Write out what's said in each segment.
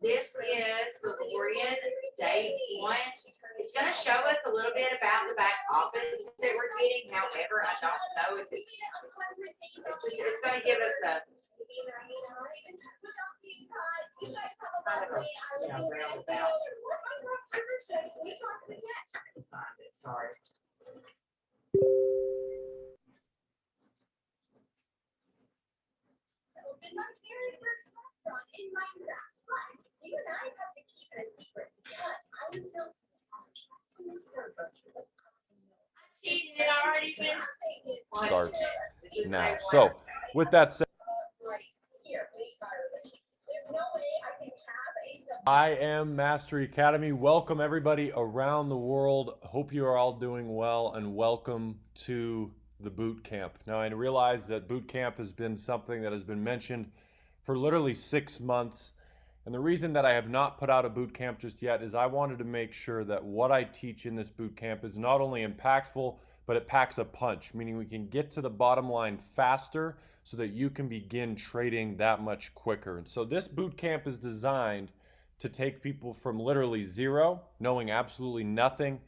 This is Delorean Day 1. It's going to show us a little bit about the back office that we're getting. However, I don't know if it's going to give us a roundabout. Sorry. Opened my very first restaurant in Minecraft, but you and I have to keep it a secret because I was built Cheating, it already been starts now. So with that said, I am Mastery Academy. Welcome everybody around the world. Hope you are all doing well and welcome to the boot camp. Now I realize that boot camp has been something that has been mentioned for literally 6 months. And the reason that I have not put out a boot camp just yet is I wanted to make sure that what I teach in this boot camp is not only impactful, but it packs a punch, meaning we can get to the bottom line faster so that you can begin trading that much quicker. And so this boot camp is designed to take people from literally zero, knowing absolutely nothing,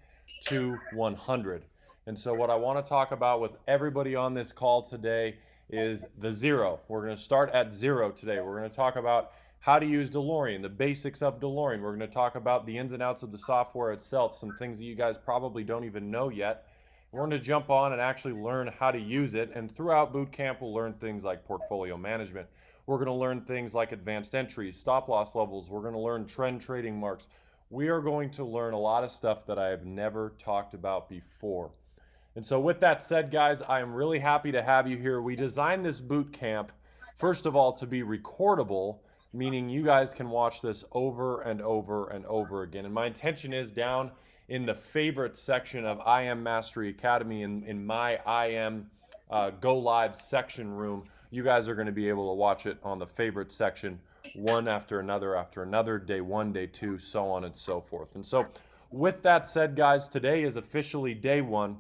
to 100. And so what I want to talk about with everybody on this call today is the zero. We're going to start at zero today. We're going to talk about how to use Delorean, the basics of Delorean. We're going to talk about the ins and outs of the software itself, some things that you guys probably don't even know yet. We're going to jump on and actually learn how to use it. And throughout boot camp, we'll learn things like portfolio management. We're going to learn things like advanced entries, stop loss levels. We're going to learn trend trading marks. We are going to learn a lot of stuff that I have never talked about before. And so with that said, guys, I am really happy to have you here. We designed this boot camp, first of all, to be recordable, meaning you guys can watch this over and over and over again. And my intention is down in the favorite section of I Am Mastery Academy, in my I Am Go Live section room, you guys are going to be able to watch it on the favorite section, one after another, day one, day two, so on and so forth. And so with that said, guys, today is officially day one.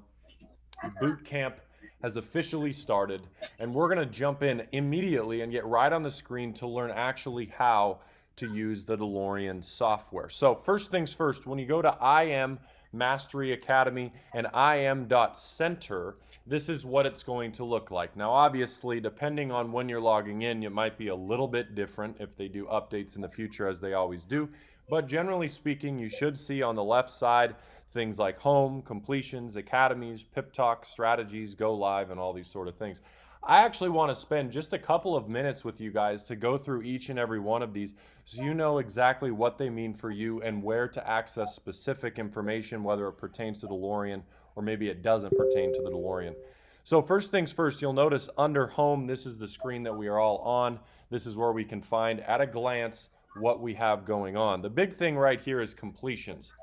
Boot camp has officially started, and we're going to jump in immediately and get right on the screen to learn actually how to use the Delorean software. So first things first, when you go to I Am Mastery Academy and IM.center, this is what it's going to look like. Now obviously, depending on when you're logging in, it might be a little bit different if they do updates in the future, as they always do. But generally speaking, you should see on the left side things like home, completions, academies, Pip Talk, strategies, go live, and all these sort of things. I actually want to spend just a couple of minutes with you guys to go through each and every one of these so you know exactly what they mean for you and where to access specific information, whether it pertains to Delorean or maybe it doesn't pertain to the Delorean. So first things first, you'll notice under home, this is the screen that we are all on. This is where we can find at a glance what we have going on. The big thing right here is completions.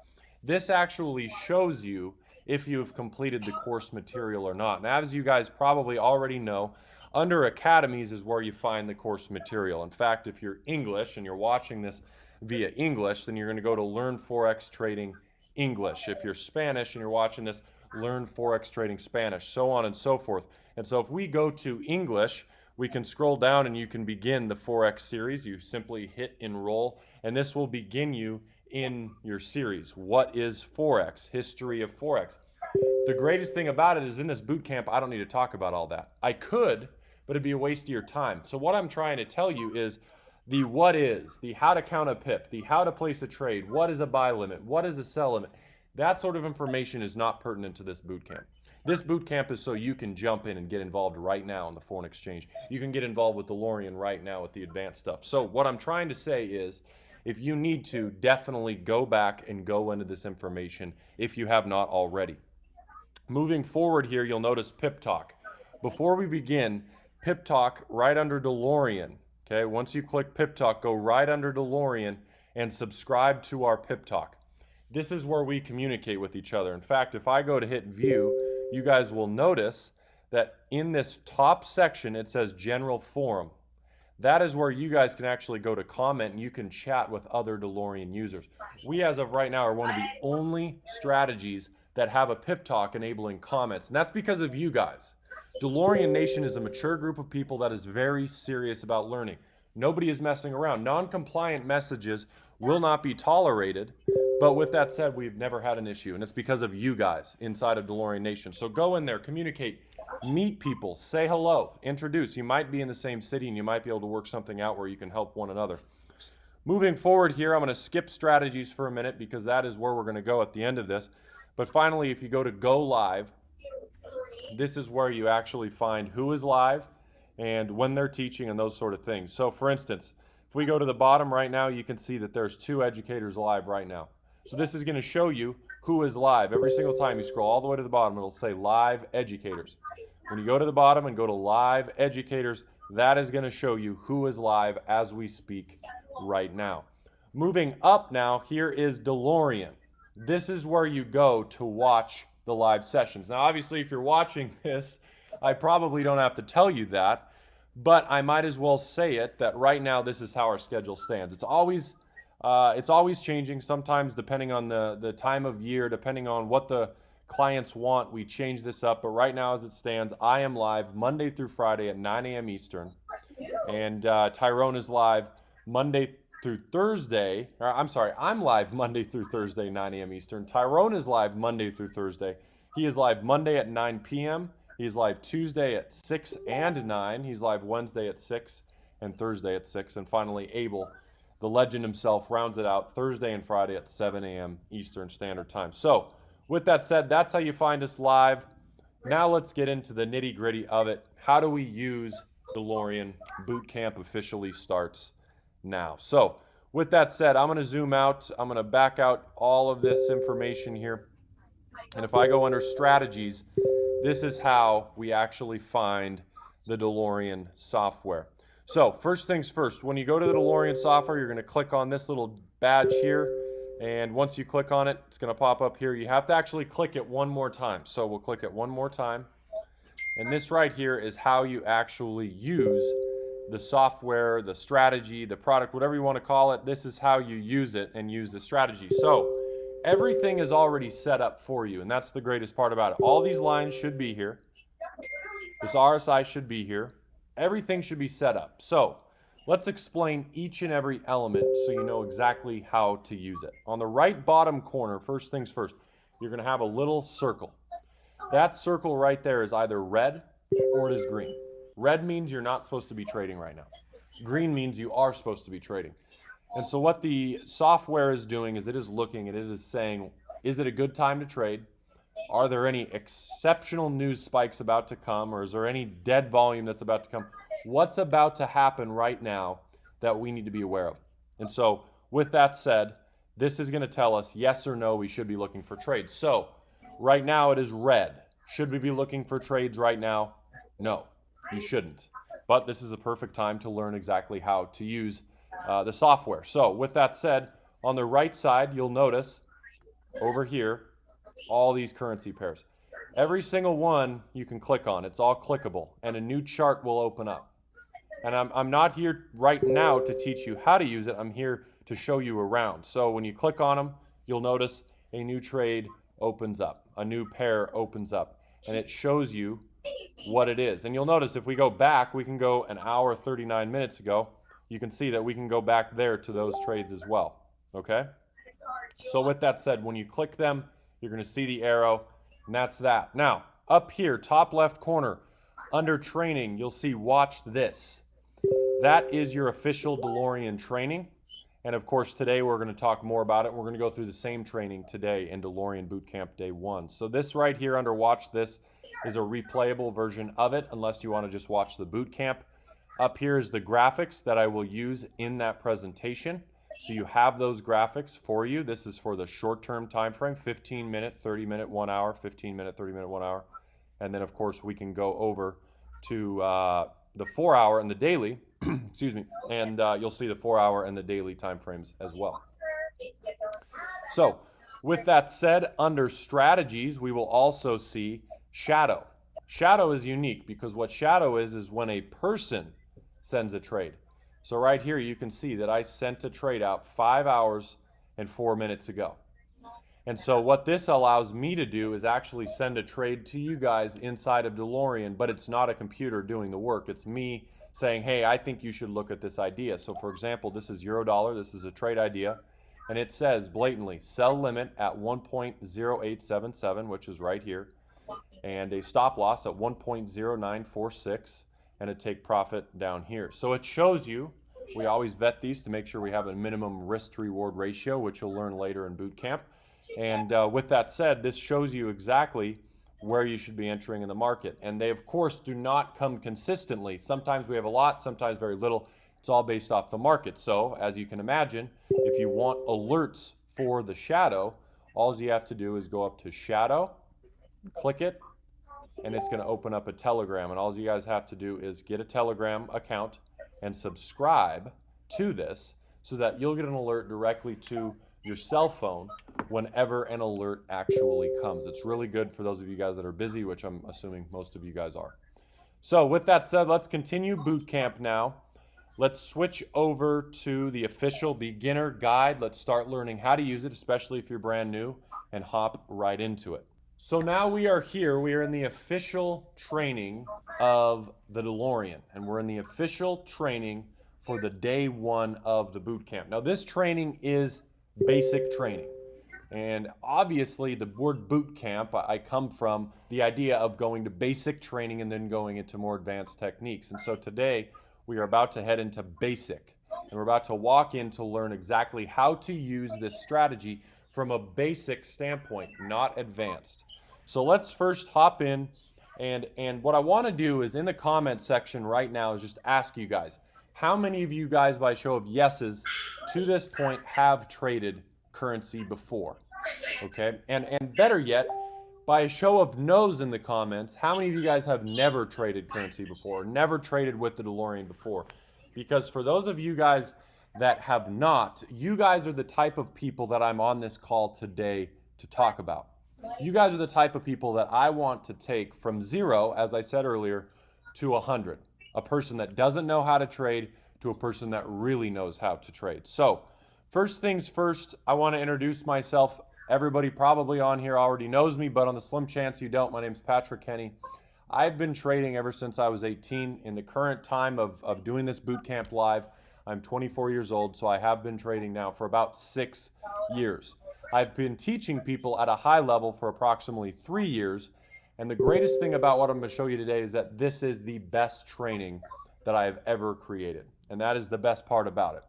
This actually shows you if you've completed the course material or not. Now, as you guys probably already know, under academies is where you find the course material. In fact, if you're English and you're watching this via English, then you're going to go to Learn Forex Trading English. If you're Spanish and you're watching this, Learn Forex Trading Spanish, so on and so forth. And so if we go to English, we can scroll down and you can begin the Forex series. You simply hit enroll, and this will begin you in your series. What is Forex? History of Forex. The greatest thing about it is in this boot camp, I don't need to talk about all that. I could, but it'd be a waste of your time. So what I'm trying to tell you is the what is, the how to count a pip, the how to place a trade, what is a buy limit, what is a sell limit. That sort of information is not pertinent to this boot camp. This boot camp is so you can jump in and get involved right now in the foreign exchange. You can get involved with Delorean right now with the advanced stuff. So what I'm trying to say is, if you need to, definitely go back and go into this information if you have not already. Moving forward here, you'll notice Pip Talk. Before we begin, Pip Talk right under Delorean. Okay, once you click Pip Talk, go right under Delorean and subscribe to our Pip Talk. This is where we communicate with each other. In fact, if I go to hit view, you guys will notice that in this top section, it says General Forum. That is where you guys can actually go to comment and you can chat with other Delorean users. We, as of right now, are one of the only strategies that have a Pip Talk enabling comments, and that's because of you guys. Delorean Nation is a mature group of people that is very serious about learning. Nobody is messing around. Non-compliant messages will not be tolerated. But with that said, we've never had an issue, and it's because of you guys inside of Delorean Nation. So go in there, communicate, meet people, say hello, introduce. You might be in the same city and you might be able to work something out where you can help one another. Moving forward here, I'm going to skip strategies for a minute because that is where we're going to go at the end of this. But finally, if you go to go live, this is where you actually find who is live and when they're teaching and those sort of things. So for instance, if we go to the bottom right now, you can see that there's 2 educators live right now. So this is going to show you who is live. Every single time you scroll all the way to the bottom, it'll say live educators. When you go to the bottom and go to live educators, that is going to show you who is live as we speak right now. Moving up now, here is Delorean. This is where you go to watch the live sessions. Now, obviously, if you're watching this, I probably don't have to tell you that, but I might as well say it that right now this is how our schedule stands. It's always changing, sometimes depending on the time of year, depending on what the clients want, we change this up. But right now as it stands, I am live Monday through Friday at 9 a.m. Eastern. And Tyrone is live Monday through Thursday. I'm live Monday through Thursday, 9 a.m. Eastern. Tyrone is live Monday through Thursday. He is live Monday at 9 p.m. He's live Tuesday at 6 and 9. He's live Wednesday at 6 and Thursday at 6. And finally, Abel, the legend himself, rounds it out Thursday and Friday at 7 a.m. Eastern Standard Time. So with that said, that's how you find us live. Now let's get into the nitty gritty of it. How do we use Delorean? Bootcamp officially starts now. So with that said, I'm going to zoom out. I'm going to back out all of this information here. And if I go under strategies, this is how we actually find the Delorean software. So first things first, when you go to the Delorean software, you're going to click on this little badge here. And once you click on it, it's going to pop up here. You have to actually click it one more time. So we'll click it one more time. And this right here is how you actually use the software, the strategy, the product, whatever you want to call it. This is how you use it and use the strategy. So everything is already set up for you. And that's the greatest part about it. All these lines should be here. This RSI should be here. Everything should be set up. So let's explain each and every element so you know exactly how to use it. On the right bottom corner, first things first, you're going to have a little circle. That circle right there is either red or it is green. Red means you're not supposed to be trading right now. Green means you are supposed to be trading. And so what the software is doing is it is looking and it is saying, is it a good time to trade? Are there any exceptional news spikes about to come, or is there any dead volume that's about to come? What's about to happen right now that we need to be aware of? And so with that said, this is going to tell us yes or no, we should be looking for trades. So right now it is red. Should we be looking for trades right now? No, you shouldn't. But this is a perfect time to learn exactly how to use the software. So with that said, on the right side, you'll notice over here, all these currency pairs. Every single one you can click on. It's all clickable, and a new chart will open up. And I'm not here right now to teach you how to use it. I'm here to show you around. So when you click on them, you'll notice a new trade opens up. A new pair opens up, and it shows you what it is. And you'll notice if we go back, we can go an hour, 39 minutes ago. You can see that we can go back there to those trades as well. Okay? So with that said, when you click them, you're going to see the arrow, and that's that. Now, up here, top left corner, under training, you'll see watch this. That is your official Delorean training. And of course, today we're going to talk more about it. We're going to go through the same training today in Delorean Bootcamp Day 1. So this right here under watch this is a replayable version of it, unless you want to just watch the bootcamp. Up here is the graphics that I will use in that presentation. So you have those graphics for you. This is for the short-term time frame, 15-minute, 30-minute, 1 hour, 15-minute, 30-minute, 1 hour. And then, of course, we can go over to the 4 hour and the daily, excuse me, and you'll see the 4 hour and the daily time frames as well. So with that said, under strategies, we will also see shadow. Shadow is unique because what shadow is when a person sends a trade. So right here, you can see that I sent a trade out 5 hours and 4 minutes ago. And so what this allows me to do is actually send a trade to you guys inside of Delorean, but it's not a computer doing the work. It's me saying, hey, I think you should look at this idea. So for example, this is euro dollar, this is a trade idea, and it says blatantly, sell limit at 1.0877, which is right here, and a stop loss at 1.0946, and a take profit down here. So it shows you, we always vet these to make sure we have a minimum risk to reward ratio, which you'll learn later in boot camp. And with that said, this shows you exactly where you should be entering in the market. And they, of course, do not come consistently. Sometimes we have a lot, sometimes very little. It's all based off the market. So, as you can imagine, if you want alerts for the shadow, all you have to do is go up to shadow, click it, and it's going to open up a Telegram. And all you guys have to do is get a Telegram account and subscribe to this so that you'll get an alert directly to your cell phone whenever an alert actually comes. It's really good for those of you guys that are busy, which I'm assuming most of you guys are. So with that said, let's continue boot camp now. Let's switch over to the official beginner guide. Let's start learning how to use it, especially if you're brand new, and hop right into it. So now we are here. We are in the official training of the Delorean, and we're in the official training for the day one of the boot camp. Now this training is basic training. And obviously the word boot camp, I come from the idea of going to basic training and then going into more advanced techniques. And so today we are about to head into basic, and we're about to walk in to learn exactly how to use this strategy from a basic standpoint, not advanced. So let's first hop in, and what I want to do is in the comment section right now is just ask you guys, how many of you guys by show of yeses to this point have traded currency before? Okay, and better yet, by a show of no's in the comments, how many of you guys have never traded currency before, never traded with the Delorean before? Because for those of you guys that have not, you guys are the type of people that I'm on this call today to talk about. You guys are the type of people that I want to take from 0, as I said earlier, to 100. A person that doesn't know how to trade to a person that really knows how to trade. So first things first, I want to introduce myself. Everybody probably on here already knows me, but on the slim chance you don't, my name's Patrick Kenny. I've been trading ever since I was 18. In the current time of doing this boot camp live, I'm 24 years old, so I have been trading now for about 6 years. I've been teaching people at a high level for approximately 3 years, and the greatest thing about what I'm going to show you today is that this is the best training that I have ever created, and that is the best part about it.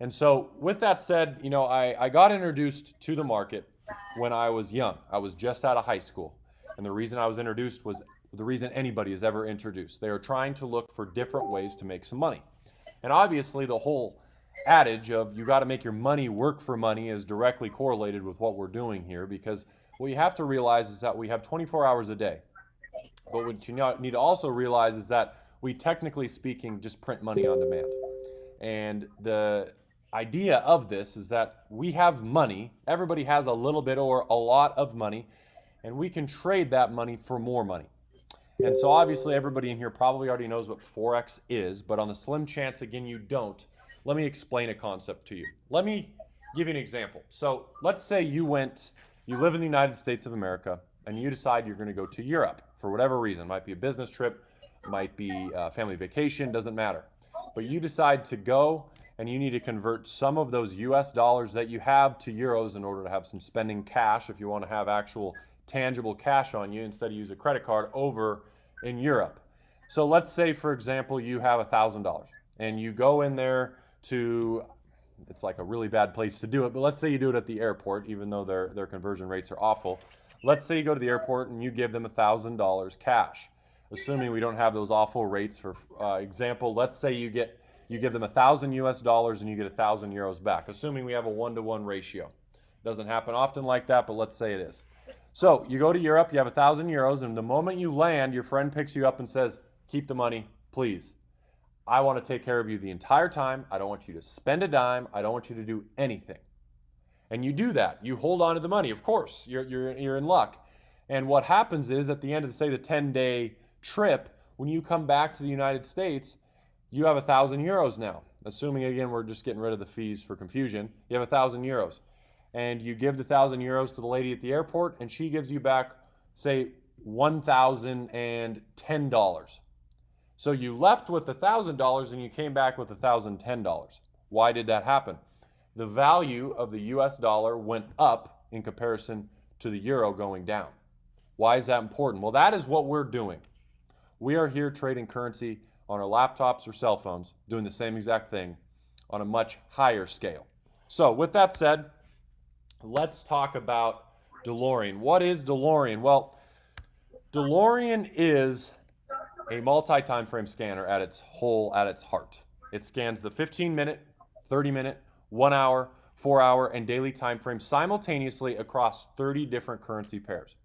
And so with that said, you know, I got introduced to the market when I was young. I was just out of high school, and the reason I was introduced was the reason anybody is ever introduced. They are trying to look for different ways to make some money. And obviously the whole adage of you got to make your money work for money is directly correlated with what we're doing here, because what you have to realize is that we have 24 hours a day. But what you need to also realize is that we, technically speaking, just print money on demand. And the idea of this is that we have money, everybody has a little bit or a lot of money, and we can trade that money for more money. And so obviously everybody in here probably already knows what Forex is, but on the slim chance, again, you don't, let me explain a concept to you. Let me give you an example. So let's say you live in the United States of America, and you decide you're going to go to Europe for whatever reason. It might be a business trip, might be a family vacation, doesn't matter. But you decide to go, and you need to convert some of those US dollars that you have to euros in order to have some spending cash if you want to have actual tangible cash on you instead of use a credit card over in Europe. So let's say, for example, you have $1,000 and you go in there to, it's like a really bad place to do it, but let's say you do it at the airport, even though their conversion rates are awful. Let's say you go to the airport and you give them $1,000 cash. Assuming we don't have those awful rates, for example, let's say you give them $1,000 US dollars and you get 1,000 euros back, assuming we have a 1-to-1 ratio. Doesn't happen often like that, but let's say it is. So you go to Europe, you have 1,000 euros, and the moment you land, your friend picks you up and says, keep the money, please. I want to take care of you the entire time. I don't want you to spend a dime. I don't want you to do anything. And you do that. You hold on to the money. Of course, you're in luck. And what happens is at the end of, say, the 10-day trip, when you come back to the United States, you have 1,000 euros now. Assuming, again, we're just getting rid of the fees for confusion. You have 1,000 euros. And you give the 1,000 euros to the lady at the airport, and she gives you back, say, $1,010. So you left with $1,000 and you came back with $1,010. Why did that happen? The value of the US dollar went up in comparison to the euro going down. Why is that important? Well, that is what we're doing. We are here trading currency on our laptops or cell phones, doing the same exact thing on a much higher scale. So with that said, let's talk about Delorean. What is Delorean? Well, Delorean is a multi-time frame scanner at its heart. It scans the 15-minute, 30-minute, 1 hour, 4 hour, and daily time frames simultaneously across 30 different currency pairs.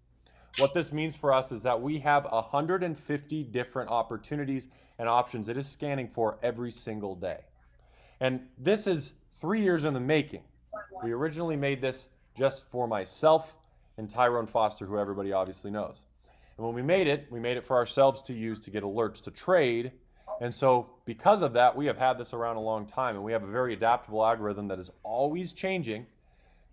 What this means for us is that we have 150 different opportunities and options it is scanning for every single day. And this is 3 years in the making. We originally made this just for myself and Tyrone Foster, who everybody obviously knows. And when we made it for ourselves to use to get alerts to trade. And so because of that, we have had this around a long time, and we have a very adaptable algorithm that is always changing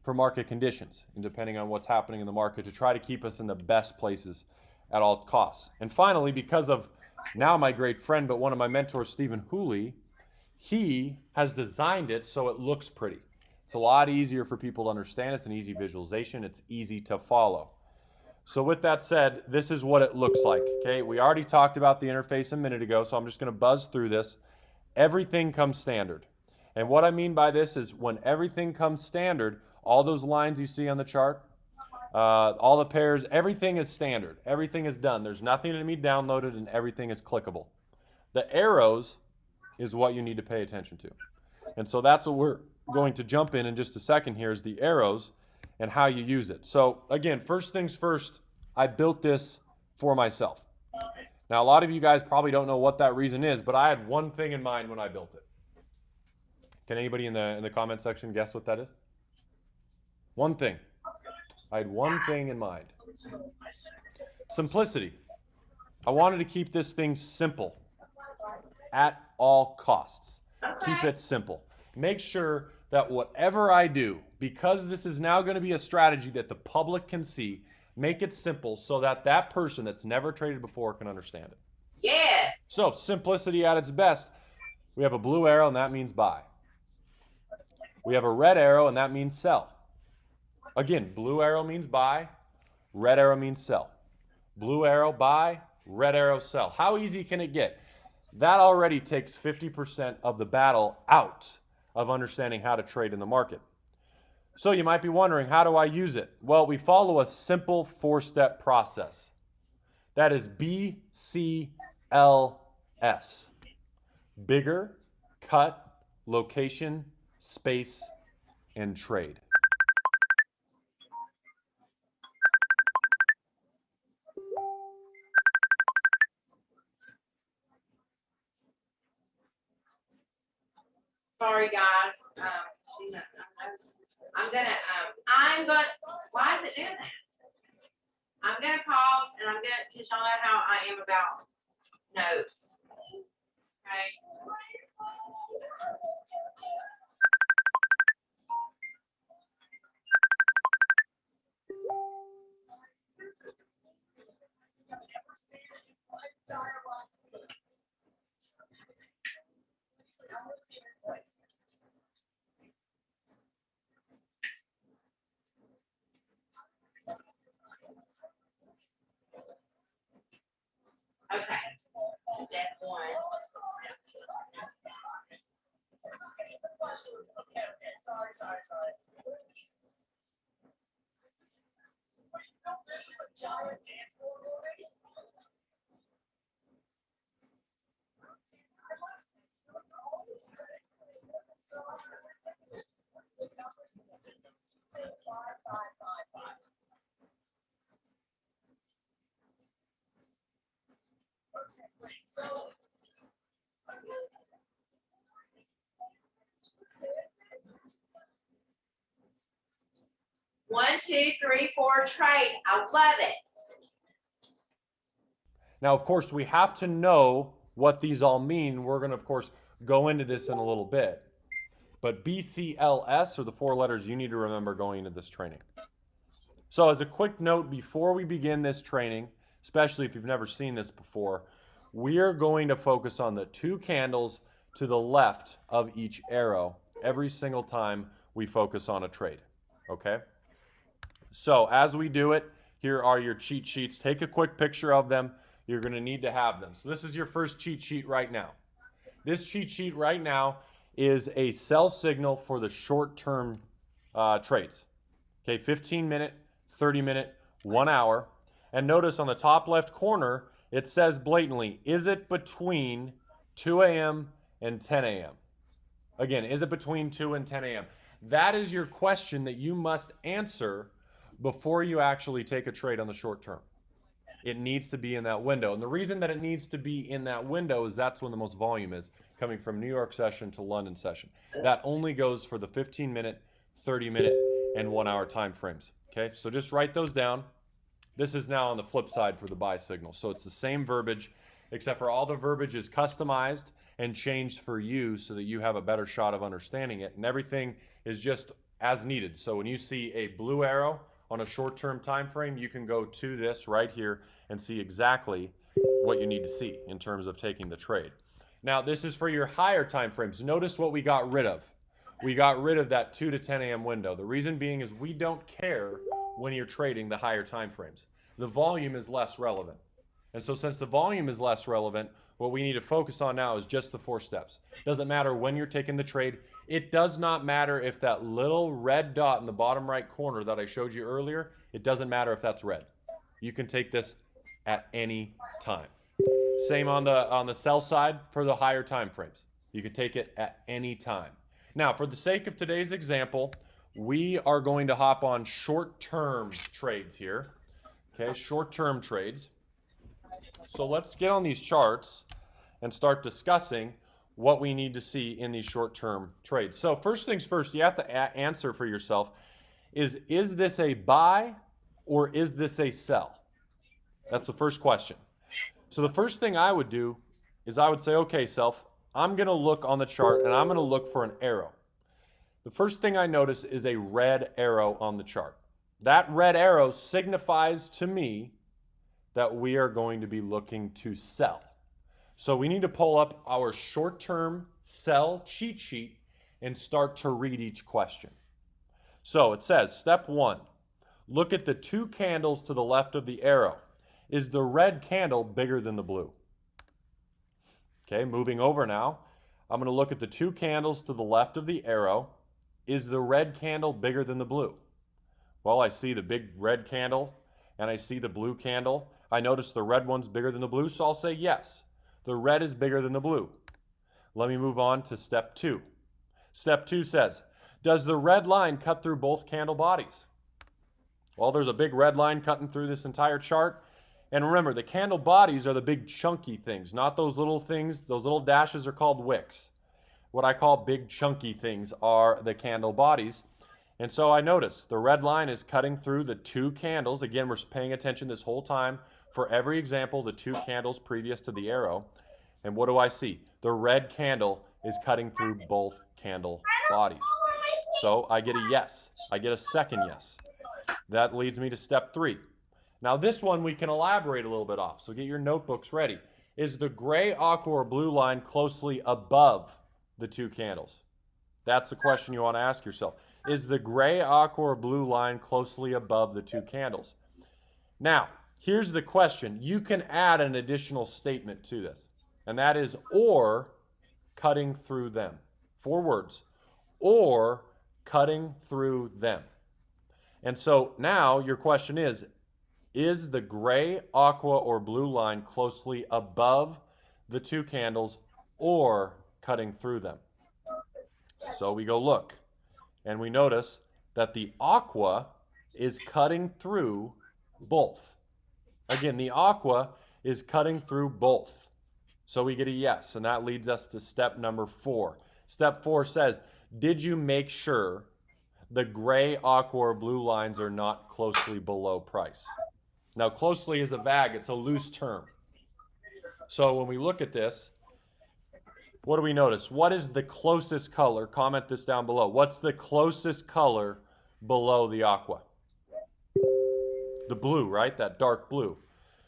for market conditions and depending on what's happening in the market to try to keep us in the best places at all costs. And finally, because of now my great friend, but one of my mentors, Stephen Hooley, he has designed it so it looks pretty. It's a lot easier for people to understand. It's an easy visualization. It's easy to follow. So with that said, this is what it looks like, okay? We already talked about the interface a minute ago, so I'm just gonna buzz through this. Everything comes standard. And what I mean by this is when everything comes standard, all those lines you see on the chart, all the pairs, everything is standard. Everything is done. There's nothing to be downloaded and everything is clickable. The arrows is what you need to pay attention to. And so that's what we're going to jump in just a second here is the arrows and how you use it. So again, first things first, I built this for myself. Now, a lot of you guys probably don't know what that reason is, but I had one thing in mind when I built it. Can anybody in the comment section guess what that is? One thing. I had one thing in mind. Simplicity. I wanted to keep this thing simple at all costs. Keep it simple. Make sure that whatever I do, because this is now going to be a strategy that the public can see, make it simple so that that person that's never traded before can understand it. Yes. So simplicity at its best. We have a blue arrow and that means buy. We have a red arrow and that means sell. Again, blue arrow means buy, red arrow means sell. Blue arrow buy, red arrow sell. How easy can it get? That already takes 50% of the battle out of understanding how to trade in the market. So you might be wondering, how do I use it? Well, we follow a simple 4-step process. That is BCLS. Bigger, cut, location, space, and trade. Sorry, guys. I'm gonna, why is it doing that? I'm gonna pause and because y'all know how I am about notes. Okay. Okay. Step one. One, two, three, four, trade. I love it. Now, of course, we have to know what these all mean. We're going to, of course, go into this in a little bit. But BCLS are the 4 letters you need to remember going into this training. So as a quick note, before we begin this training, especially if you've never seen this before, we are going to focus on the 2 candles to the left of each arrow every single time we focus on a trade, okay? So as we do it, here are your cheat sheets. Take a quick picture of them. You're going to need to have them. So this is your first cheat sheet right now. This cheat sheet right now is a sell signal for the short-term trades. Okay, 15-minute, 30-minute, 1 hour. And notice on the top left corner, it says blatantly, is it between 2 a.m. and 10 a.m.? Again, is it between 2 and 10 a.m.? That is your question that you must answer before you actually take a trade on the short term. It needs to be in that window. And the reason that it needs to be in that window is that's when the most volume is, coming from New York session to London session. That only goes for the 15-minute, 30-minute, and 1 hour time frames. Okay, so just write those down. This is now on the flip side for the buy signal. So it's the same verbiage, except for all the verbiage is customized and changed for you so that you have a better shot of understanding it. And everything is just as needed. So when you see a blue arrow on a short-term time frame, you can go to this right here and see exactly what you need to see in terms of taking the trade. Now, this is for your higher time frames. Notice what we got rid of. We got rid of that 2 to 10 a.m. window. The reason being is we don't care when you're trading the higher time frames. The volume is less relevant. And so since the volume is less relevant, what we need to focus on now is just the 4 steps. Doesn't matter when you're taking the trade. It does not matter if that little red dot in the bottom right corner that I showed you earlier, it doesn't matter if that's red. You can take this at any time. Same on the sell side for the higher time frames. You can take it at any time. Now, for the sake of today's example, we are going to hop on short-term trades here. Okay, short-term trades. So let's get on these charts and start discussing what we need to see in these short-term trades. So first things first, you have to answer for yourself, is this a buy or is this a sell? That's the first question. So the first thing I would do is I would say, okay, self, I'm going to look on the chart and I'm going to look for an arrow. The first thing I notice is a red arrow on the chart. That red arrow signifies to me that we are going to be looking to sell. So we need to pull up our short-term sell cheat sheet and start to read each question. So it says, step 1, look at the 2 candles to the left of the arrow. Is the red candle bigger than the blue? Okay, moving over now, I'm going to look at the 2 candles to the left of the arrow. Is the red candle bigger than the blue? Well, I see the big red candle and I see the blue candle. I notice the red one's bigger than the blue, so I'll say yes. The red is bigger than the blue. Let me move on to step 2. Step 2 says, does the red line cut through both candle bodies? Well, there's a big red line cutting through this entire chart. And remember, the candle bodies are the big chunky things, not those little things. Those little dashes are called wicks. What I call big chunky things are the candle bodies. And so I notice the red line is cutting through the 2 candles. Again, we're paying attention this whole time. For every example, the 2 candles previous to the arrow. And what do I see? The red candle is cutting through both candle bodies. So I get a yes. I get a second yes. That leads me to step 3. Now this one we can elaborate a little bit off. So get your notebooks ready. Is the gray, aqua, or blue line closely above the 2 candles? That's the question you want to ask yourself. Is the gray, aqua, or blue line closely above the 2 candles? Now, here's the question. You can add an additional statement to this, and that is or cutting through them. 4 words. Or cutting through them. And so now your question is the gray, aqua, or blue line closely above the 2 candles or cutting through them? So we go look, and we notice that the aqua is cutting through both. Again, the aqua is cutting through both. So we get a yes, and that leads us to step number 4. Step 4 says, did you make sure the gray, aqua, or blue lines are not closely below price? Now, closely is a vague, it's a loose term. So when we look at this, what do we notice? What is the closest color? Comment this down below. What's the closest color below the aqua? The blue, right? That dark blue.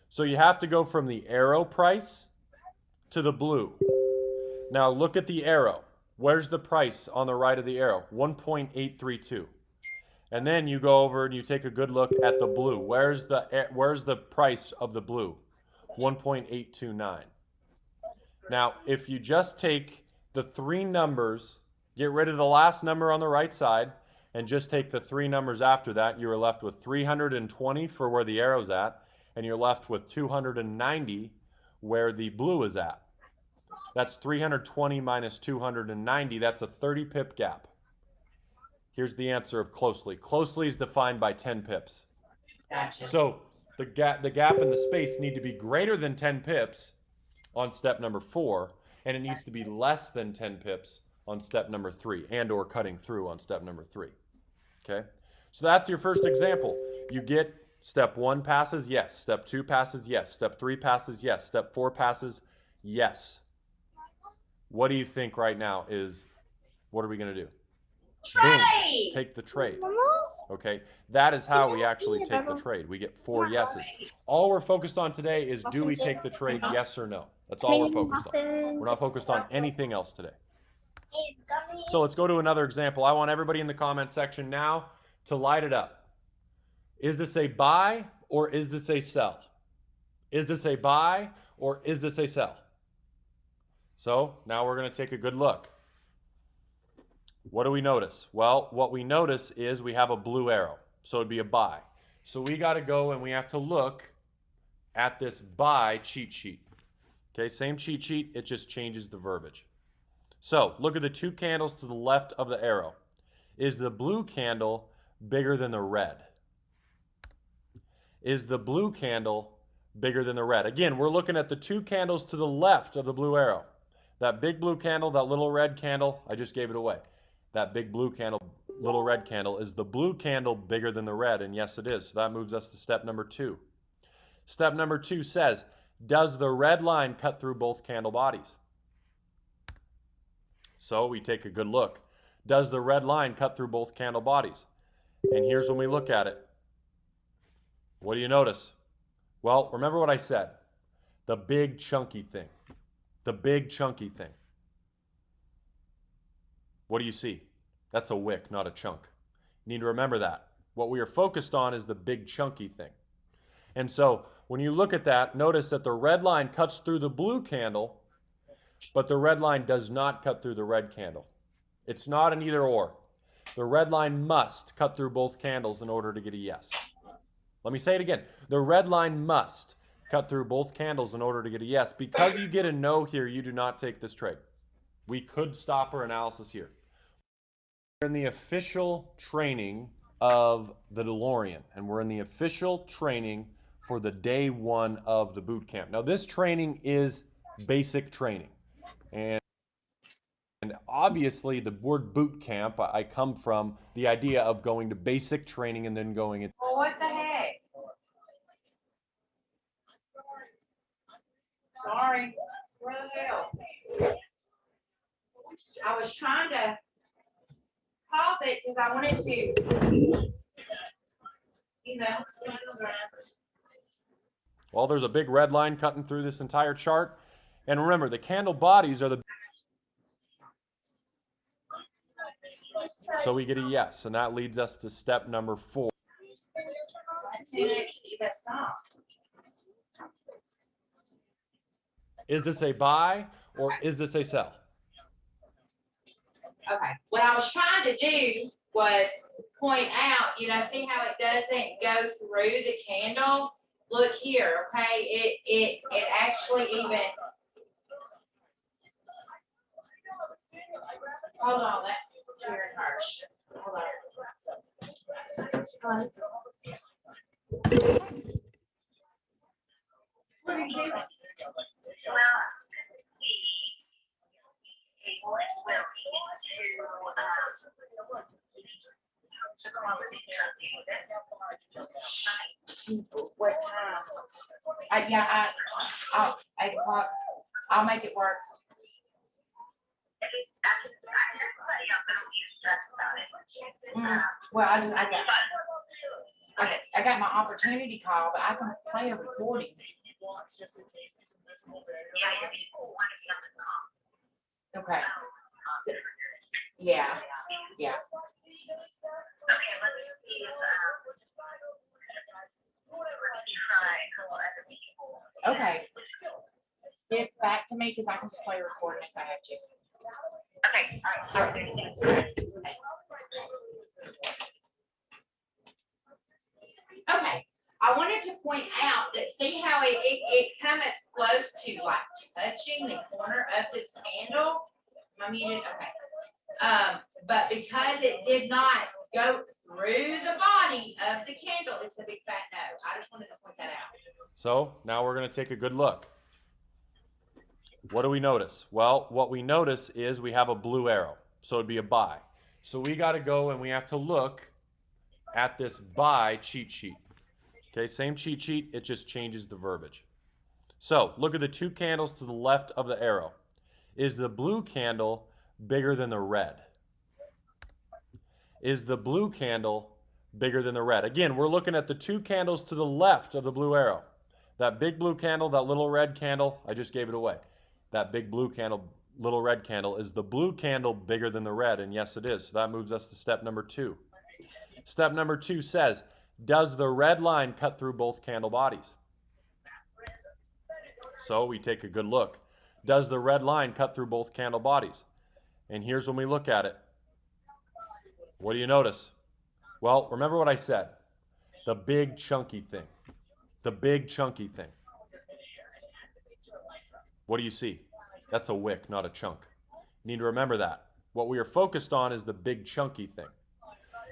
So you have to go from the arrow price to the blue. Now look at the arrow. Where's the price on the right of the arrow? 1.832. And then you go over and you take a good look at the blue. Where's the price of the blue? 1.829. Now, if you just take the three numbers, get rid of the last number on the right side, and just take the three numbers after that, you're left with 320 for where the arrow's at, and you're left with 290 where the blue is at. That's 320 minus 290. That's a 30 pip gap. Here's the answer of closely. Closely is defined by 10 pips. Gotcha. So the gap and the space need to be greater than 10 pips on step number 4, and it needs to be less than 10 pips on step number 3, and or cutting through on step number 3. Okay? So that's your first example. You get step 1 passes, yes. Step 2 passes, yes. Step 3 passes, yes. Step 4 passes, yes. What do you think right now is, what are we going to do? Trade! Boom, take the trade. Okay, that is how we actually take the trade. We get 4 yeses. All we're focused on today is, do we take the trade, yes or no? That's all we're focused on. We're not focused on anything else today. So let's go to another example. I want everybody in the comment section now to light it up. Is this a buy or is this a sell? Is this a buy or is this a sell? So now we're going to take a good look. What do we notice? Well, what we notice is we have a blue arrow, so it'd be a buy. So we got to go and we have to look at this buy cheat sheet. Okay, same cheat sheet, it just changes the verbiage. So look at the 2 candles to the left of the arrow. Is the blue candle bigger than the red? Is the blue candle bigger than the red? Again, we're looking at the 2 candles to the left of the blue arrow. That big blue candle, that little red candle, I just gave it away. That big blue candle, little red candle, is the blue candle bigger than the red? And yes, it is. So that moves us to step number 2. Step number 2 says, does the red line cut through both candle bodies? So we take a good look. Does the red line cut through both candle bodies? And here's when we look at it. What do you notice? Well, remember what I said. The big chunky thing. The big chunky thing. What do you see? That's a wick, not a chunk. You need to remember that. What we are focused on is the big chunky thing. And so when you look at that, notice that the red line cuts through the blue candle, but the red line does not cut through the red candle. It's not an either or. The red line must cut through both candles in order to get a yes. Let me say it again. The red line must cut through both candles in order to get a yes. Because you get a no here, you do not take this trade. We could stop our analysis here. We're in the official training of the Delorean, and we're in the official training for the day 1 of the boot camp. Now, this training is basic training. And obviously, the word boot camp, I come from the idea of going to basic training and then going into. Well, what the heck? Sorry. Where the hell? I was trying to pause it because I wanted to, you know. Well, there's a big red line cutting through this entire chart. And remember, the candle bodies are the. So we get a yes, and that leads us to step number 4. Is this a buy or is this a sell? Okay, what I was trying to do was point out, you know, see how it doesn't go through the candle? Look here, okay, it actually even, hold on, that's very harsh. Hold on. What are you doing? What time? Yeah, I'll 8 o'clock. I'll make it work. Well, I got my opportunity call, but I can play a recording. Okay. Yeah. Yeah. Okay. Get back to me because I can just play recording if I have to. Okay, all right. Okay, I wanted to point out that see how it comes as close to like touching the corner of this handle. Am I muted? Okay. But because it did not go through the body of the candle, it's a big fat no. I just wanted to point that out. So now we're going to take a good look. What do we notice? Well, what we notice is we have a blue arrow, so it'd be a buy. So we got to go and we have to look at this buy cheat sheet. Okay, same cheat sheet, it just changes the verbiage. So look at the two candles to the left of the arrow. Is the blue candle bigger than the red? Is the blue candle bigger than the red? Again, we're looking at the two candles to the left of the blue arrow. That big blue candle, that little red candle, I just gave it away. That big blue candle, little red candle, is the blue candle bigger than the red? And yes, it is. So that moves us to step number 2. Step number 2 says, does the red line cut through both candle bodies? So we take a good look. Does the red line cut through both candle bodies? And here's when we look at it. What do you notice? Well, remember what I said. The big chunky thing. The big chunky thing. What do you see? That's a wick, not a chunk. You need to remember that. What we are focused on is the big chunky thing.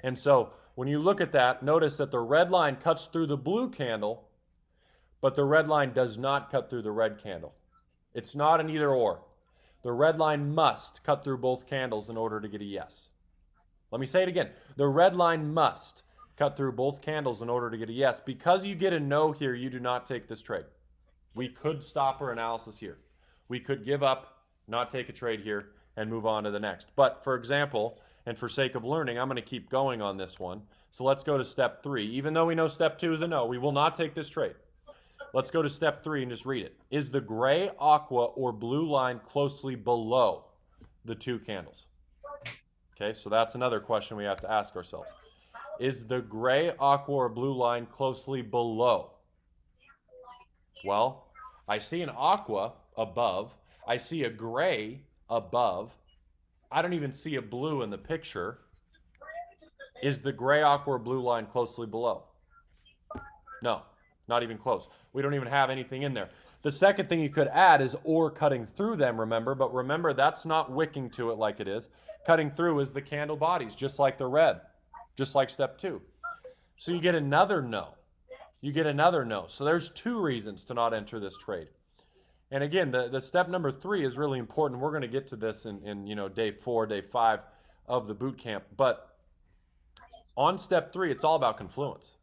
And so when you look at that, notice that the red line cuts through the blue candle, but the red line does not cut through the red candle. It's not an either or. The red line must cut through both candles in order to get a yes. Let me say it again. The red line must cut through both candles in order to get a yes. Because you get a no here, you do not take this trade. We could stop our analysis here. We could give up, not take a trade here, and move on to the next. But for example, and for sake of learning, I'm going to keep going on this one. So let's go to step 3. Even though we know step 2 is a no, we will not take this trade. Let's go to step 3 and just read it. Is the gray, aqua, or blue line closely below the two candles? Okay, so that's another question we have to ask ourselves. Is the gray, aqua, or blue line closely below? Well, I see an aqua above. I see a gray above. I don't even see a blue in the picture. Is the gray, aqua, or blue line closely below? No, not even close. We don't even have anything in there. The second thing you could add is or cutting through them, remember, but remember that's not wicking to it like it is. Cutting through is the candle bodies, just like the red, just like step 2. So you get another no. You get another no. So there's 2 reasons to not enter this trade. And again, the step number 3 is really important. We're going to get to this in day 4, day 5 of the boot camp. But on step 3, it's all about confluence.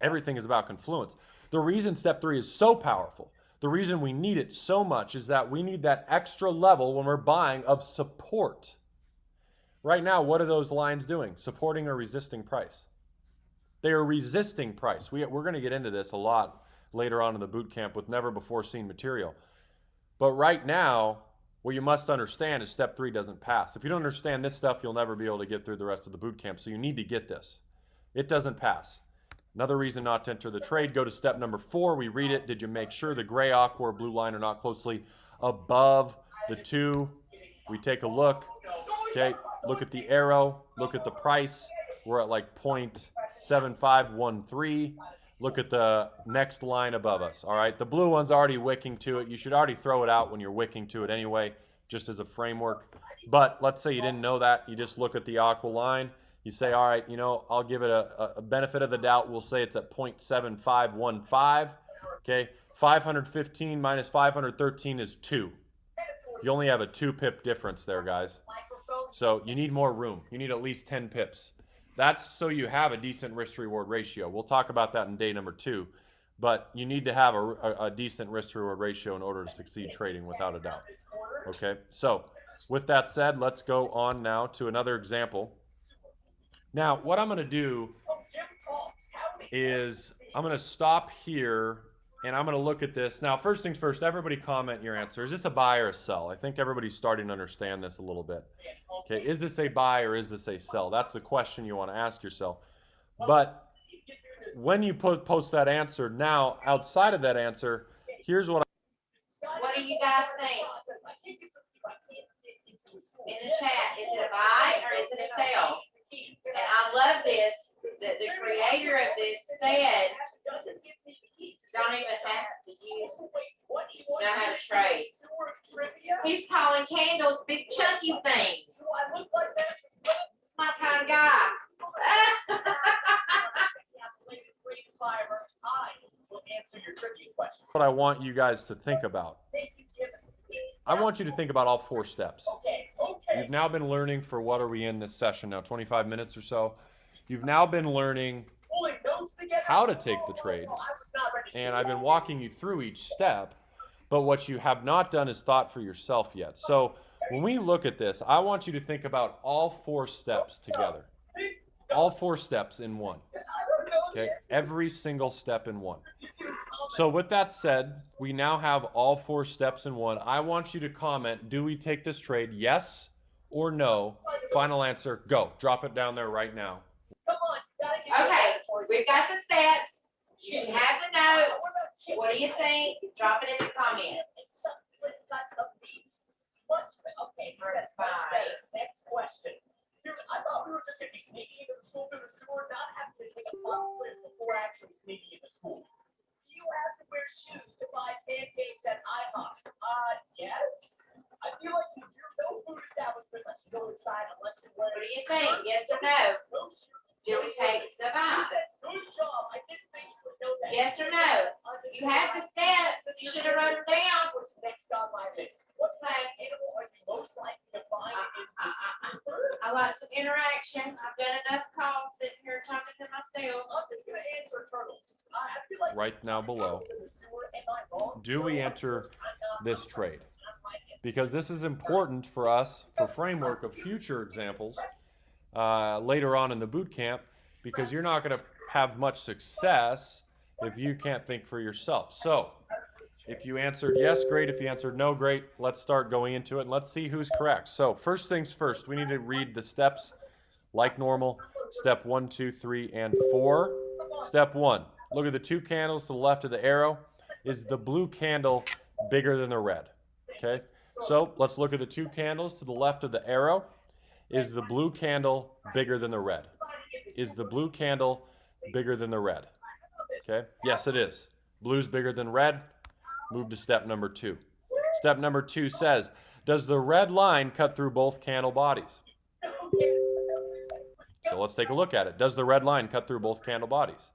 Everything is about confluence. The reason step 3 is so powerful, the reason we need it so much is that we need that extra level when we're buying of support. Right now, what are those lines doing? Supporting or resisting price? They are resisting price. We're going to get into this a lot later on in the boot camp with never before seen material. But right now, what you must understand is step 3 doesn't pass. If you don't understand this stuff, you'll never be able to get through the rest of the boot camp. So you need to get this. It doesn't pass. Another reason not to enter the trade, go to step number 4. We read it. Did you make sure the gray, aqua, or blue line are not closely above the 2? We take a look. Okay, look at the arrow. Look at the price. We're at like 0.7513. Look at the next line above us. All right, the blue one's already wicking to it. You should already throw it out when you're wicking to it anyway, just as a framework. But let's say you didn't know that. You just look at the aqua line. You say, all right, I'll give it a benefit of the doubt. We'll say it's at 0.7515. Okay, 515 minus 513 is 2. You only have a 2 pip difference there, guys. So you need more room. You need at least 10 pips. That's so you have a decent risk-to-reward ratio. We'll talk about that in day number 2. But you need to have a decent risk-to-reward ratio in order to succeed trading, without a doubt. Okay, so with that said, let's go on now to another example. Now, what I'm going to do is I'm going to stop here And I'm going to look at this. Now, first things first, everybody comment your answer. Is this a buy or a sell? I think everybody's starting to understand this a little bit. Okay, is this a buy or is this a sell? That's the question you want to ask yourself. But when you post that answer, now, outside of that answer, here's what What do you guys think? In the chat, is it a buy or is it a sell? And I love this, that the creator of this said, don't even have to know how to trade. He's calling candles big chunky things. It's my kind of guy. what I want you guys to think about. I want you to think about all 4 steps. You've now been learning for what are we in this session now, 25 minutes or so. You've now been learning how to take the trade. And I've been walking you through each step, but what you have not done is thought for yourself yet. So when we look at this, I want you to think about all 4 steps together. All 4 steps in one. Okay, every single step in one. So with that said, we now have all 4 steps in one. I want you to comment, do we take this trade, yes or no? Final answer, go. Drop it down there right now. Okay, we've got the steps. You have the notes. What do you think? Drop it in the comments. Next question. Dude, I thought we were just going to be sneaking into the school through the sewer, not having to take a pop quiz before actually sneaking into school. Do you have to wear shoes to buy pancakes at IHOP? Yes. I feel like if you're no food establishment lets you go inside unless you wear. What do you think? Yes or no? No shoes. Do we take the buy? Good job. I didn't think you would know that. Yes or no? You have the steps. You should have wrote them down. What's next on my list? What type of animal are you most likely to find in the sewer? I like some interaction. I've done enough calls sitting here talking to myself. I'm just going to answer turtles. I feel like Right now below, do we enter this trade? Because this is important for us for framework of future examples later on in the boot camp, because you're not going to have much success if you can't think for yourself. So if you answered yes, great. If you answered no, great. Let's start going into it and let's see who's correct. So first things first, we need to read the steps like normal. Step 1, 2, 3, and 4. Step 1, look at the 2 candles to the left of the arrow. Is the blue candle bigger than the red? Okay, so let's look at the 2 candles to the left of the arrow. Is the blue candle bigger than the red? Is the blue candle bigger than the red? Okay, yes it is. Blue's bigger than red. Move to step number 2. Step number 2 says, does the red line cut through both candle bodies? So let's take a look at it. Does the red line cut through both candle bodies?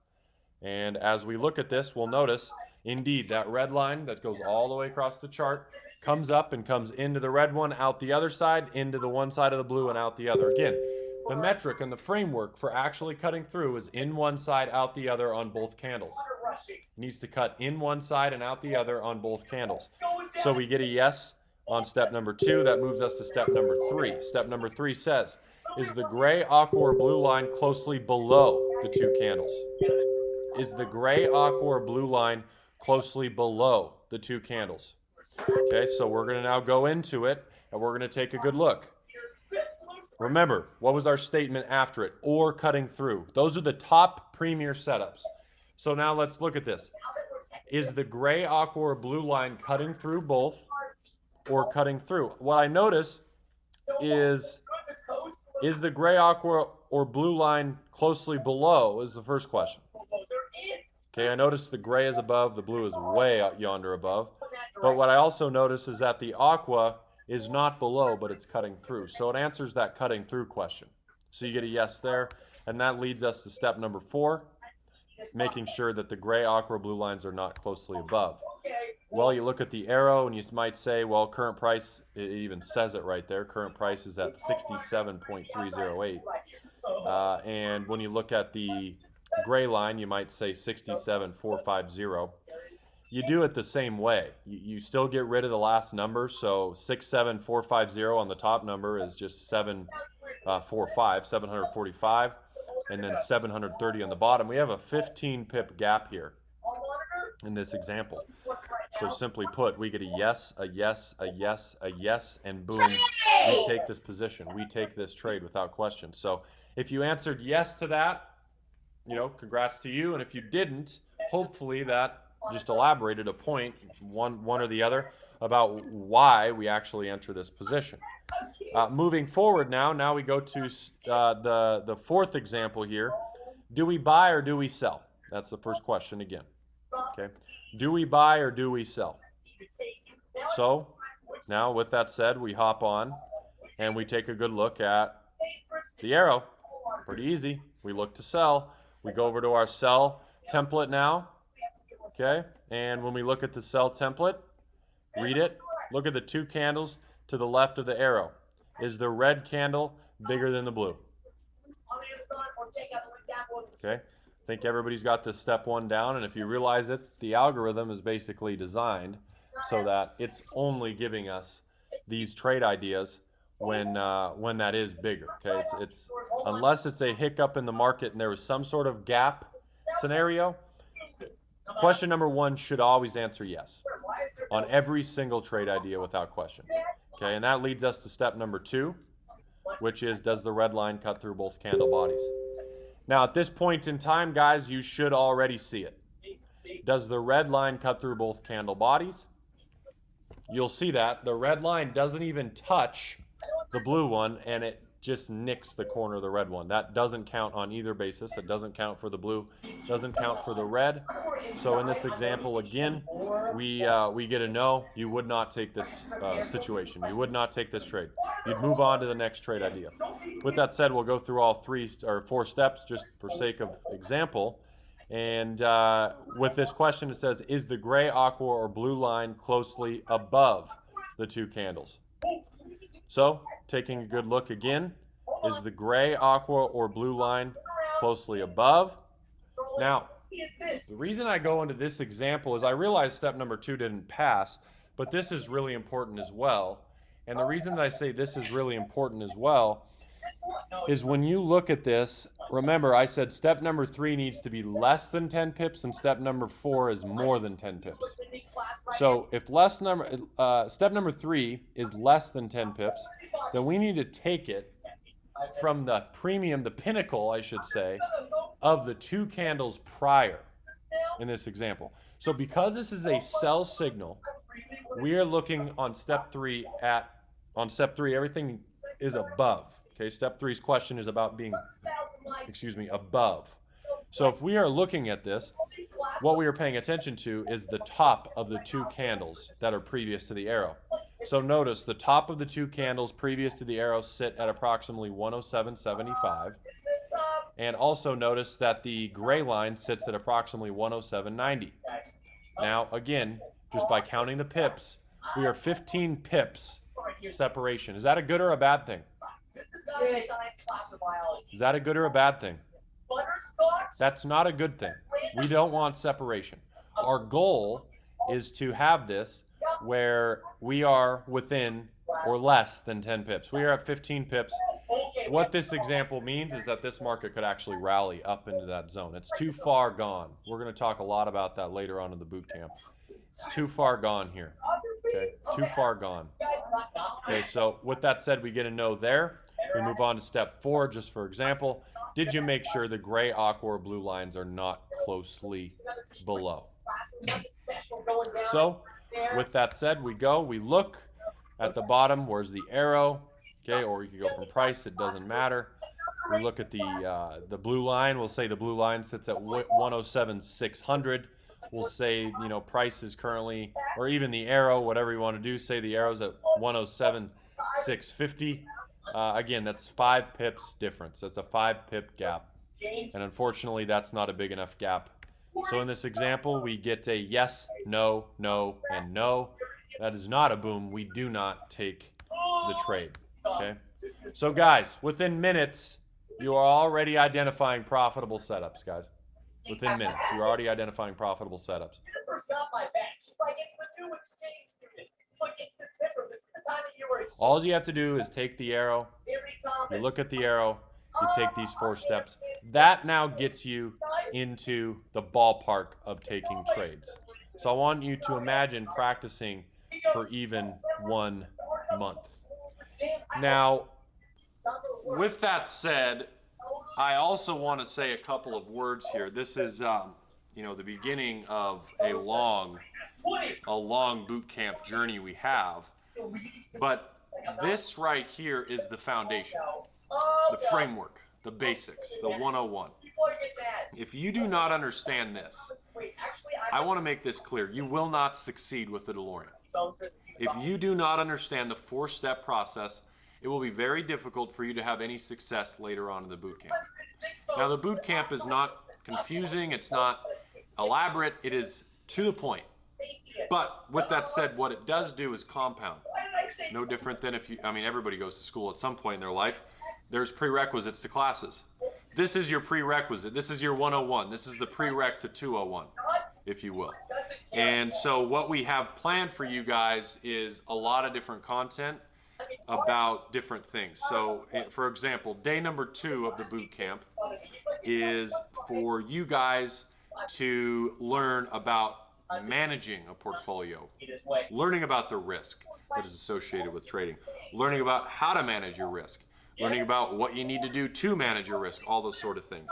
And as we look at this, we'll notice, indeed, that red line that goes all the way across the chart comes up and comes into the red one, out the other side, into the one side of the blue and out the other. Again, the metric and the framework for actually cutting through is in one side, out the other on both candles. It needs to cut in one side and out the other on both candles. So we get a yes on step number 2. That moves us to step number 3. Step number 3 says, is the gray, aqua, or blue line closely below the 2 candles? Is the gray, aqua, or blue line closely below the 2 candles? Okay, so we're going to now go into it and we're going to take a good look. Remember, what was our statement after it? Or cutting through. Those are the top premier setups. So now let's look at this. Is the gray, aqua, or blue line cutting through both or cutting through? What I notice is the gray, aqua, or blue line closely below is the first question. Okay, I notice the gray is above, the blue is way out yonder above. But what I also notice is that the aqua is not below, but it's cutting through. So it answers that cutting through question. So you get a yes there. And that leads us to step number 4, making sure that the gray, aqua, blue lines are not closely above. Well, you look at the arrow and you might say, well, current price, it even says it right there. Current price is at 67.308. And when you look at the gray line, you might say 67.450. You do it the same way. You still get rid of the last number. So 67450 on the top number is just 745, and then 730 on the bottom. We have a 15 pip gap here. in this example. So simply put, we get a yes, a yes, a yes, a yes, and boom, we take this position. We take this trade without question. So if you answered yes to that, you know, congrats to you. And if you didn't, hopefully that just elaborated a point, one or the other, about why we actually enter this position. Moving forward now we go to the fourth example here. Do we buy or do we sell? That's the first question again. Okay. Do we buy or do we sell? So now with that said, we hop on and we take a good look at the arrow. Pretty easy. We look to sell. We go over to our sell template now. Okay. And when we look at the sell template, read it. Look at the two candles to the left of the arrow. Is the red candle bigger than the blue? Okay. I think everybody's got this step one down, and if you realize it, the algorithm is basically designed so that it's only giving us these trade ideas when that is bigger. Okay, it's unless it's a hiccup in the market and there was some sort of gap scenario. Question number one should always answer yes on every single trade idea without question. Okay, and that leads us to step number two, which is, does the red line cut through both candle bodies? Now, at this point in time, guys, you should already see it. Does the red line cut through both candle bodies? You'll see that. The red line doesn't even touch the blue one, and it just nicks the corner of the red one. That doesn't count on either basis. It doesn't count for the blue, doesn't count for the red. So in this example, again, we get a no. You would not take this situation. You would not take this trade. You'd move on to the next trade idea. With that said, we'll go through all four steps just for sake of example. And with this question, it says, is the gray, aqua, or blue line closely above the two candles? So, taking a good look again, is the gray, aqua, or blue line closely above? Now, the reason I go into this example is I realize step number two didn't pass, but this is really important as well. And the reason that I say this is really important as well is when you look at this, remember I said step number three needs to be less than 10 pips and step number four is more than 10 pips. So if step number three is less than 10 pips, then we need to take it from the premium, the pinnacle, I should say, of the two candles prior in this example. So because this is a sell signal, we are looking on step three everything is above. Okay, step three's question is about being, above. So if we are looking at this, what we are paying attention to is the top of the two candles that are previous to the arrow. So notice the top of the two candles previous to the arrow sit at approximately 107.75. And also notice that the gray line sits at approximately 107.90. Now, again, just by counting the pips, we are 15 pips separation. Is that a good or a bad thing? Is that a good or a bad thing? That's not a good thing. We don't want separation. Our goal is to have this where we are within or less than 10 pips. We are at 15 pips. What this example means is that this market could actually rally up into that zone. It's too far gone. We're going to talk a lot about that later on in the boot camp. It's too far gone here. Okay, too far gone. Okay, so with that said, we get a no there. We move on to step four, just for example. Did you make sure the gray, aqua, or blue lines are not closely below? So with that said, we look at the bottom. Where's the arrow? Okay, or you can go from price. It doesn't matter. We look at the blue line. We'll say the blue line sits at 107,600. We'll say, price is currently, or even the arrow, whatever you want to do, say the arrow's at 107,650. Again, that's 5 pips difference. That's a 5 pip gap. And unfortunately, that's not a big enough gap. So in this example, we get a yes, no, no, and no. That is not a boom. We do not take the trade. Okay. So guys, within minutes, you are already identifying profitable setups, guys. Within minutes, you're already identifying profitable setups. All you have to do is take the arrow, you look at the arrow, you take these 4 steps. That now gets you into the ballpark of taking trades. So I want you to imagine practicing for even 1 month. Now, with that said, I also want to say a couple of words here. This is, you know, the beginning of a long boot camp journey we have. But this right here is the foundation, the framework, the basics, the 101. If you do not understand this, I want to make this clear. You will not succeed with the DeLorean. If you do not understand the 4-step process, it will be very difficult for you to have any success later on in the boot camp. Now, the boot camp is not confusing. It's not elaborate. It is to the point. But with that said, what it does do is compound. No different than if you, I mean, everybody goes to school at some point in their life. There's prerequisites to classes. This is your prerequisite. This is your 101. This is the prereq to 201, if you will. And so what we have planned for you guys is a lot of different content about different things. So, for example, day number 2 of the boot camp is for you guys to learn about managing a portfolio, learning about the risk that is associated with trading, learning about how to manage your risk, learning about what you need to do to manage your risk, all those sort of things.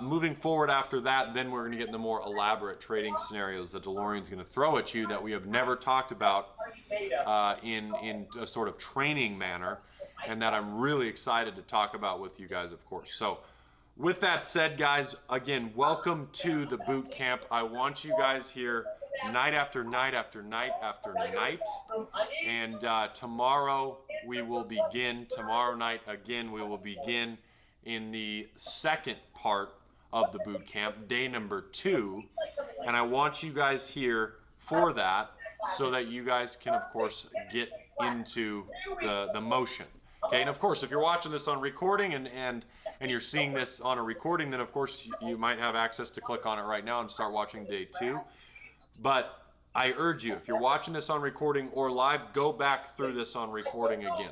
Moving forward after that, then we're going to get into more elaborate trading scenarios that DeLorean's going to throw at you that we have never talked about in a sort of training manner, and that I'm really excited to talk about with you guys, of course. So with that said, guys, again, welcome to the boot camp. I want you guys here night after night after night after night. And tomorrow we will begin, tomorrow night again, we will begin in the second part of the boot camp, day number 2. And I want you guys here for that so that you guys can, of course, get into the motion. Okay, and of course, if you're watching this on recording and you're seeing this on a recording, then of course you might have access to click on it right now and start watching day 2. But I urge you, if you're watching this on recording or live, go back through this on recording again.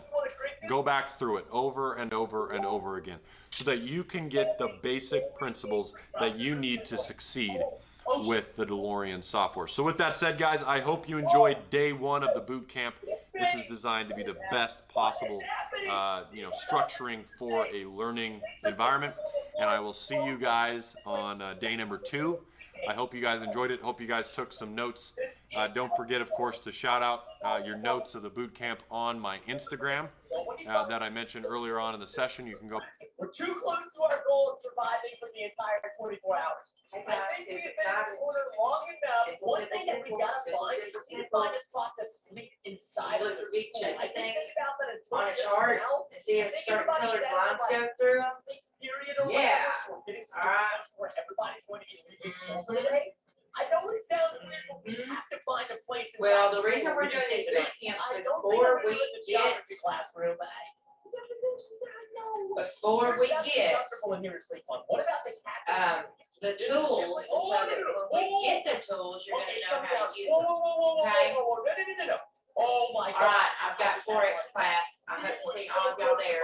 Go back through it over and over and over again so that you can get the basic principles that you need to succeed with the DeLorean software. So with that said, guys, I hope you enjoyed day 1 of the boot camp. This is designed to be the best possible, structuring for a learning environment. And I will see you guys on day number 2. I hope you guys enjoyed it. Hope you guys took some notes. Don't forget, of course, to shout out your notes of the boot camp on my Instagram that I mentioned earlier on in the session. You can go. We're too close to our goal of surviving for the entire 24 hours. I think we've been in this corner long enough. One thing that we gotta find is we find a spot to sleep inside of the school. I think about that on a chart and see if certain colored lines go through them. Yeah. All right. Where everybody's going to be leaving school for the day. I know it sounds weird, but we have to find a place. Well, the reason we're doing these boot camps is before we get classroom. before we get What about the tools, so that when we get the tools, you're gonna know how to use them. Okay? Oh my God. All right, I've got Forex class. I hope to see all of y'all there.